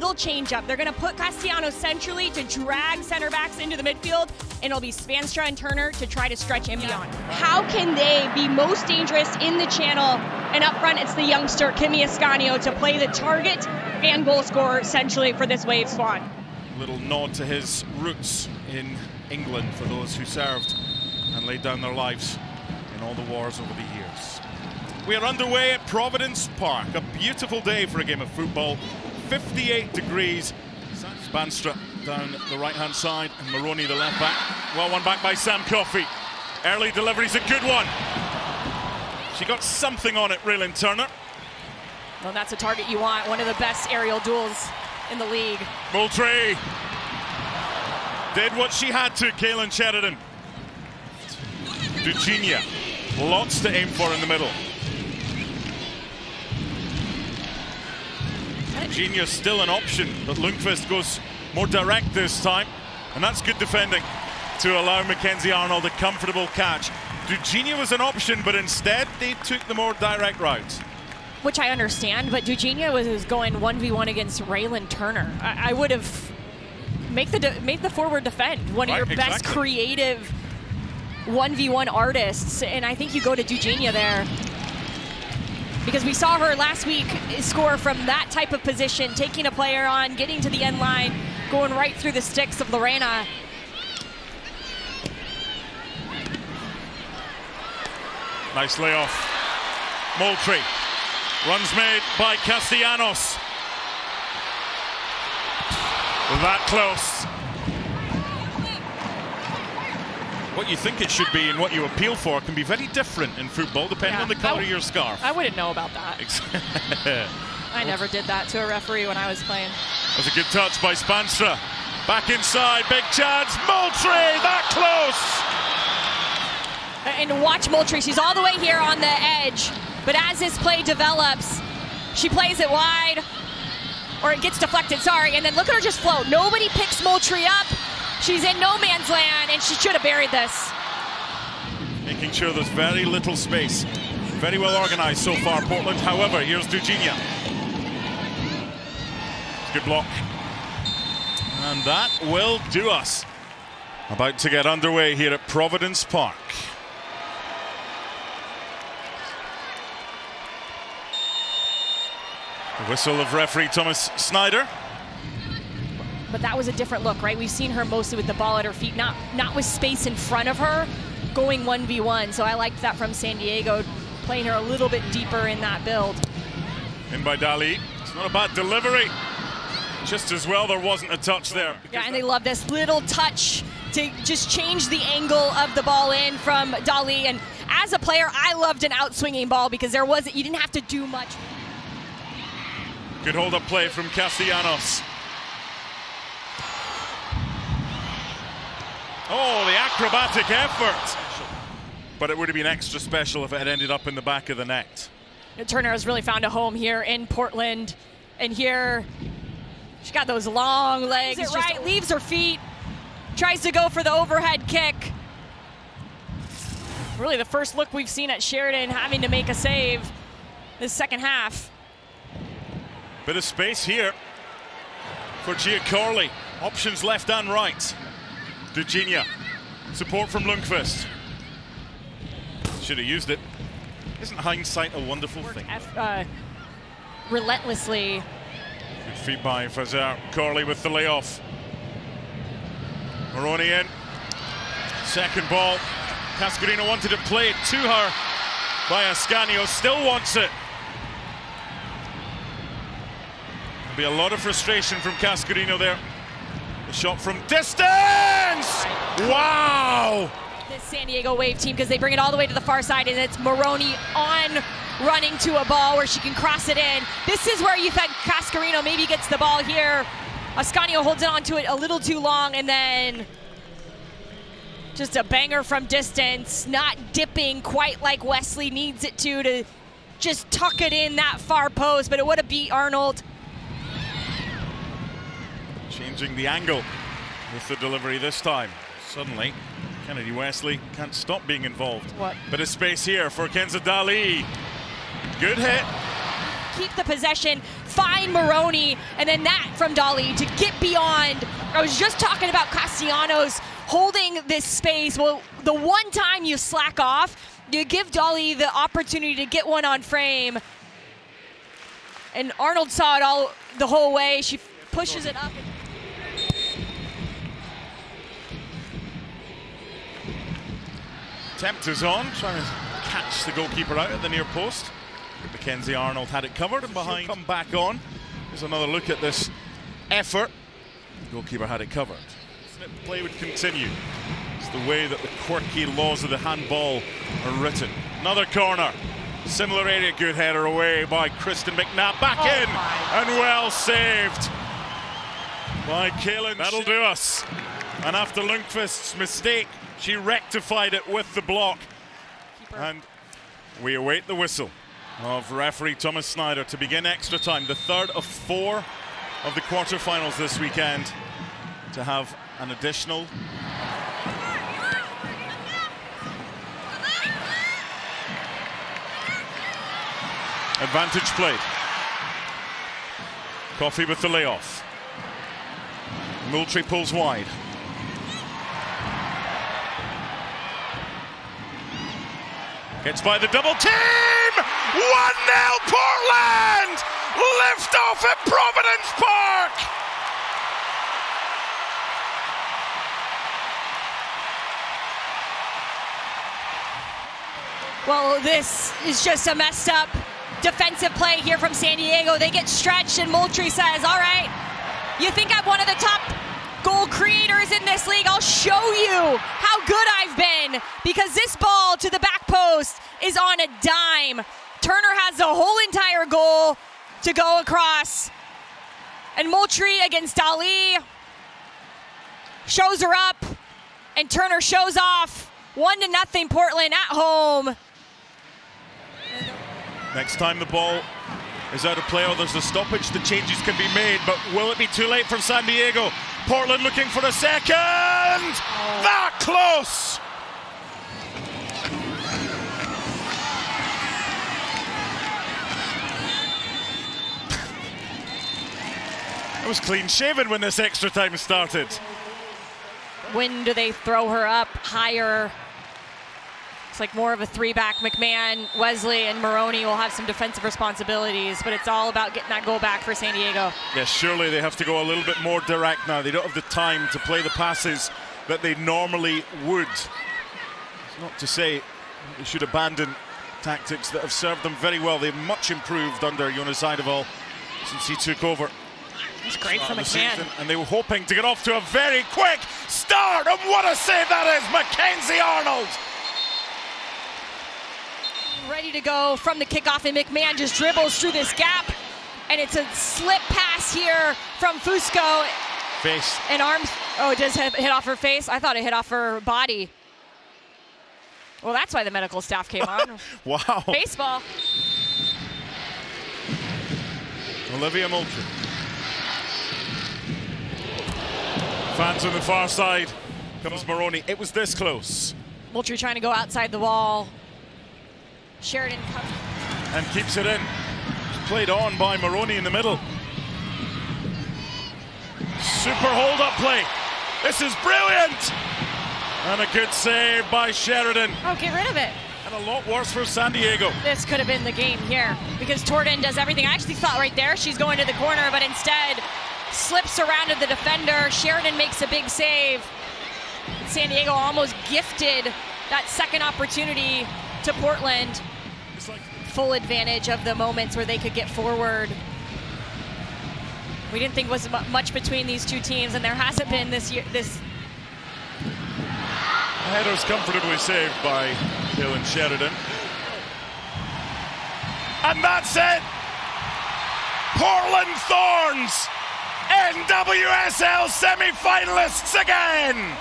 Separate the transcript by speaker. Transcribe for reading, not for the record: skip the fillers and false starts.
Speaker 1: little change up. They're going to put Castellanos centrally to drag center backs into the midfield, and it'll be Spanstra and Turner to try to stretch in beyond. How can they be most dangerous in the channel? And up front, it's the youngster Kimi Ascanio to play the target and goal scorer essentially for this Wave squad.
Speaker 2: Little nod to his roots in England for those who served and laid down their lives in all the wars over the years. We are underway at Providence Park. A beautiful day for a game of football. 58 degrees. Spanstra down the right-hand side and Maroney the left back. Well, one back by Sam Coffey. Early delivery's a good one. She got something on it, Reilyn Turner.
Speaker 1: Well, that's a target you want. One of the best aerial duels in the league.
Speaker 2: Moultrie did what she had to, Kaylin Sheridan. Eugenia, lots to aim for in the middle. Eugenia's still an option, but Lundqvist goes more direct this time, and that's good defending to allow Mackenzie Arnold a comfortable catch. Eugenia was an option, but instead they took the more direct route.
Speaker 1: Which I understand, but Eugenia was going 1v1 against Reilyn Turner. I would have make the forward defend, one of your best creative 1v1 artists, and I think you go to Eugenia there. Because we saw her last week score from that type of position, taking a player on, getting to the end line, going right through the sticks of Lorena.
Speaker 2: Nice layoff. Moultrie. Runs made by Castellanos. That close. What you think it should be and what you appeal for can be very different in football, depending on the color of your scarf.
Speaker 1: I wouldn't know about that. I never did that to a referee when I was playing.
Speaker 2: That was a good touch by Spanstra. Back inside, big chance. Moultrie, that close!
Speaker 1: And watch Moultrie, she's all the way here on the edge. But as this play develops, she plays it wide, or it gets deflected, sorry, and then look at her just float. Nobody picks Moultrie up. She's in no man's land, and she should have buried this.
Speaker 2: Making sure there's very little space. Very well organized so far, Portland. However, here's Eugenia. Good block. And that will do us. About to get underway here at Providence Park. The whistle of referee Thomas Snyder.
Speaker 1: But that was a different look, right? We've seen her mostly with the ball at her feet, not with space in front of her, going 1v1. So I liked that from San Diego, playing her a little bit deeper in that build.
Speaker 2: In by Dali. It's not a bad delivery. Just as well there wasn't a touch there.
Speaker 1: Yeah, and they love this little touch to just change the angle of the ball in from Dali. And as a player, I loved an out-swinging ball because you didn't have to do much.
Speaker 2: Good hold-up play from Castellanos. Oh, the acrobatic effort. But it would have been extra special if it had ended up in the back of the net.
Speaker 1: Turner has really found a home here in Portland. And here, she got those long legs. Leaves her feet, tries to go for the overhead kick. Really the first look we've seen at Sheridan having to make a save this second half.
Speaker 2: Bit of space here for Gia Corley. Options left and right. Eugenia. Support from Lundqvist. Should have used it. Isn't hindsight a wonderful thing?
Speaker 1: Relentlessly.
Speaker 2: Good feet by Fraser. Corley with the layoff. Maroney in. Second ball. Cascarino wanted to play it to her by Ascanio. Still wants it. There'll be a lot of frustration from Cascarino there. The shot from distance! Wow!
Speaker 1: This San Diego Wave team, because they bring it all the way to the far side, and it's Maroney on running to a ball where she can cross it in. This is where you think Cascarino maybe gets the ball here. Ascanio holds it onto it a little too long, and then just a banger from distance, not dipping quite like Wesley needs it to just tuck it in that far post, but it would have beat Arnold.
Speaker 2: Changing the angle with the delivery this time. Suddenly, Kennedy Wesley can't stop being involved. Bit of space here for Kenza Dali. Good hit.
Speaker 1: Keep the possession find Moroney, and then that from Dali to get beyond. I was just talking about Castellanos holding this space. Well, the one time you slack off, you give Dali the opportunity to get one on frame. And Arnold saw it all the whole way. She pushes it up.
Speaker 2: Attempt is on, trying to catch the goalkeeper out at the near post. Mackenzie Arnold had it covered, and behind. Come back on. Here's another look at this effort. The goalkeeper had it covered. Play would continue. It's the way that the quirky laws of the handball are written. Another corner. Similar area, good header away by Kristen McNabb. Back in, and well saved by Kaylin. That'll do us. And after Lundqvist's mistake, she rectified it with the block. And we await the whistle of referee Thomas Snyder to begin extra time, the third of 4 of the quarterfinals this weekend, to have an additional. Advantage played. Coffey with the layoff. Moultrie pulls wide. Gets by the double team! 1-0 Portland! Lift off at Providence Park!
Speaker 1: Well, this is just a messed up defensive play here from San Diego. They get stretched, and Moultrie says, all right, you think I'm one of the top goal creators in this league? I'll show you how good I've been, because this ball to the back post is on a dime. Turner has the whole entire goal to go across, and Moultrie against Dali shows her up, and Turner shows off. 1-0 Portland at home.
Speaker 2: Next time the ball is out of play or there's a stoppage, the changes can be made, but will it be too late for San Diego? Portland looking for a second! That close! It was clean shaven when this extra time started.
Speaker 1: When do they throw her up higher? It's like more of a 3-back. McMahon, Wesley, and Moroney will have some defensive responsibilities, but it's all about getting that goal back for San Diego.
Speaker 2: Yes, surely they have to go a little bit more direct now. They don't have the time to play the passes that they normally would. It's not to say they should abandon tactics that have served them very well. They've much improved under Jonas Eidevall since he took over.
Speaker 1: It's great for McMahon.
Speaker 2: And they were hoping to get off to a very quick start, and what a save that is! Mackenzie Arnold!
Speaker 1: Ready to go from the kickoff, and McMahon just dribbles through this gap, and it's a slip pass here from Fusco.
Speaker 2: Face.
Speaker 1: And arms. Oh, it does hit off her face? I thought it hit off her body. Well, that's why the medical staff came on.
Speaker 2: Wow.
Speaker 1: Baseball.
Speaker 2: Olivia Moultrie. Fans on the far side. Comes Moroney. It was this close.
Speaker 1: Moultrie trying to go outside the wall. Sheridan comes.
Speaker 2: And keeps it in. It's played on by Moroney in the middle. Super hold-up play. This is brilliant! And a good save by Sheridan.
Speaker 1: Oh, get rid of it.
Speaker 2: And a lot worse for San Diego.
Speaker 1: This could have been the game here, because Torden does everything. I actually thought right there she's going to the corner, but instead slips around to the defender. Sheridan makes a big save. San Diego almost gifted that second opportunity to Portland. Full advantage of the moments where they could get forward. We didn't think was much between these two teams, and there hasn't been this year.
Speaker 2: Header's comfortably saved by Kaylin Sheridan. And that's it! Portland Thorns, NWSL semi-finalists again!